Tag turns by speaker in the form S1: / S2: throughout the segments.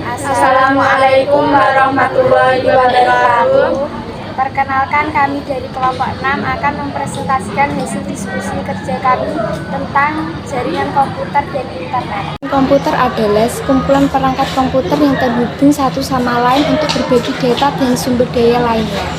S1: Assalamualaikum warahmatullahi wabarakatuh.
S2: Perkenalkan, kami dari kelompok 6 akan mempresentasikan hasil diskusi kerja kami tentang jaringan komputer dan internet.
S3: Komputer adalah sekumpulan perangkat komputer yang terhubung satu sama lain untuk berbagi data dan sumber daya lainnya.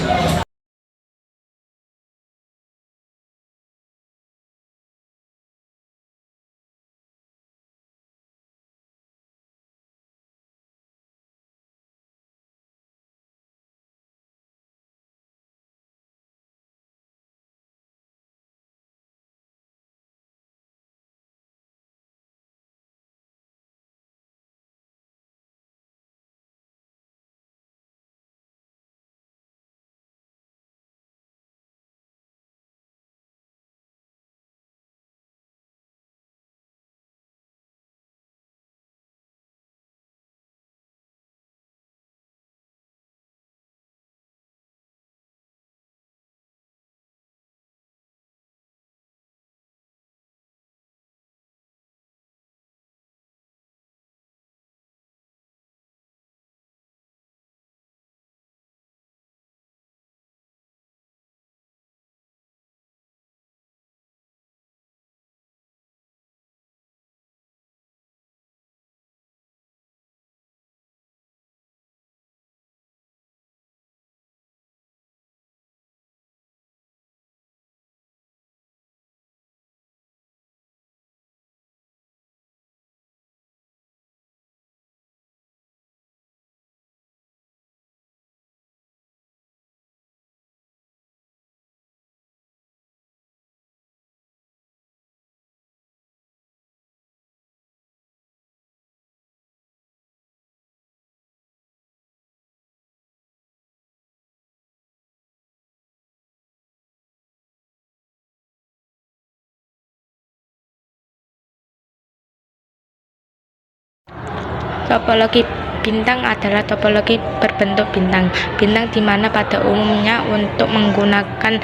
S4: Topologi bintang adalah topologi berbentuk bintang. Bintang di mana pada umumnya untuk menggunakan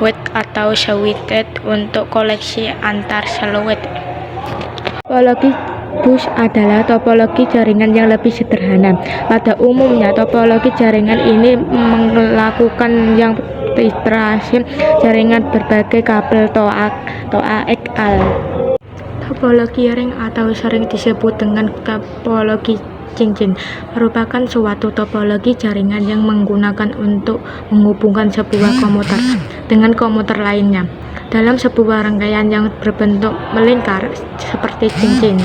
S4: weight atau shaded untuk koleksi antar siluet. Topologi bus adalah topologi jaringan yang lebih sederhana. Pada umumnya topologi jaringan ini melakukan yang iterasi jaringan berbagai kabel coaxial. Topologi ring atau sering disebut dengan topologi cincin merupakan suatu topologi jaringan yang menggunakan untuk menghubungkan sebuah komuter dengan komuter lainnya dalam sebuah rangkaian yang berbentuk melingkar seperti cincin.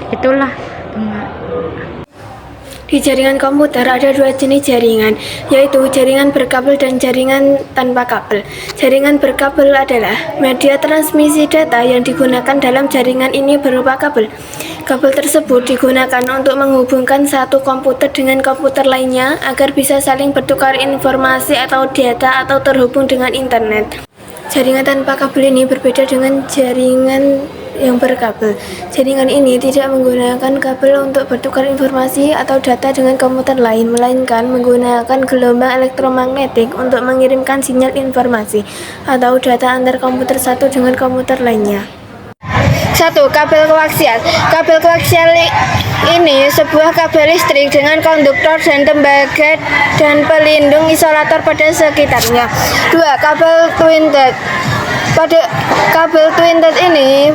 S4: Itulah
S2: Di jaringan komputer ada dua jenis jaringan, yaitu jaringan berkabel dan jaringan tanpa kabel. Jaringan berkabel adalah media transmisi data yang digunakan dalam jaringan ini berupa kabel. Kabel tersebut digunakan untuk menghubungkan satu komputer dengan komputer lainnya agar bisa saling bertukar informasi atau data atau terhubung dengan internet. Jaringan tanpa kabel ini berbeda dengan jaringan yang berkabel. Jaringan ini tidak menggunakan kabel untuk bertukar informasi atau data dengan komputer lain, melainkan menggunakan gelombang elektromagnetik untuk mengirimkan sinyal informasi atau data antar komputer satu dengan komputer lainnya. 1. Kabel koaksial. Kabel koaksial ini sebuah kabel listrik dengan konduktor dan tembaga dan pelindung isolator pada sekitarnya. 2. Kabel twin-thread. Pada kabel twin-thread ini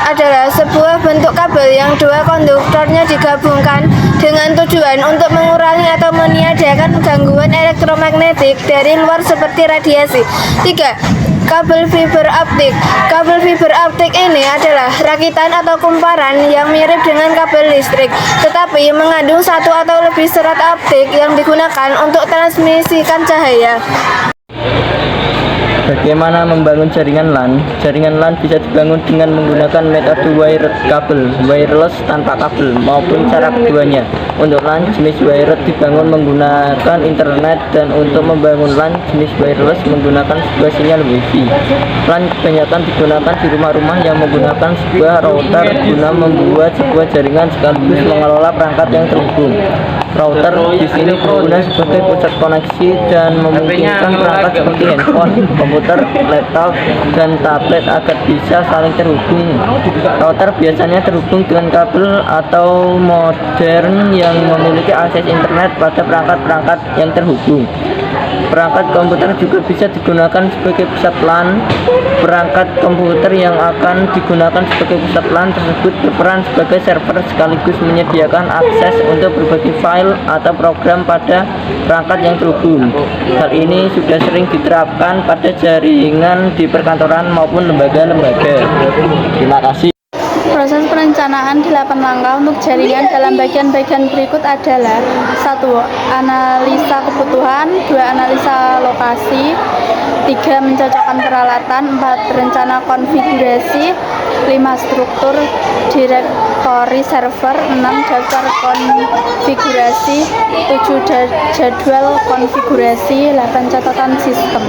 S2: adalah sebuah bentuk kabel yang dua konduktornya digabungkan dengan tujuan untuk mengurangi atau meniadakan gangguan elektromagnetik dari luar seperti radiasi. 3. Kabel fiber optik. Kabel fiber optik ini adalah rakitan atau kumparan yang mirip dengan kabel listrik, tetapi mengandung satu atau lebih serat optik yang digunakan untuk transmisikan cahaya.
S5: Bagaimana membangun jaringan LAN? Jaringan LAN bisa dibangun dengan menggunakan metode wired kabel, wireless tanpa kabel, maupun cara keduanya. Untuk LAN jenis wired dibangun menggunakan internet, dan untuk membangun LAN jenis wireless menggunakan sebuah sinyal Wi-Fi. LAN kebanyakan digunakan di rumah-rumah yang menggunakan sebuah router guna membuat sebuah jaringan sekaligus mengelola perangkat yang terhubung. Router di sini berguna sebagai pusat koneksi dan memungkinkan perangkat seperti handphone, komputer komputer, laptop, dan tablet agar bisa saling terhubung. Router biasanya terhubung dengan kabel atau modern yang memiliki akses internet pada perangkat-perangkat yang terhubung. Perangkat komputer juga bisa digunakan sebagai pusat LAN. Perangkat komputer yang akan digunakan sebagai pusat LAN tersebut berperan sebagai server sekaligus menyediakan akses untuk berbagai file atau program pada perangkat yang terhubung. Hal ini sudah sering diterapkan pada jaringan di perkantoran maupun lembaga-lembaga. Terima kasih.
S1: Proses perencanaan 8 langkah untuk jaringan dalam bagian-bagian berikut adalah: 1. Analisa kebutuhan, 2. Analisa lokasi, 3. Mencocokkan peralatan, 4. Rencana konfigurasi, 5. Struktur direktori server, 6. Daftar konfigurasi, 7. Jadwal konfigurasi, 8. Catatan sistem.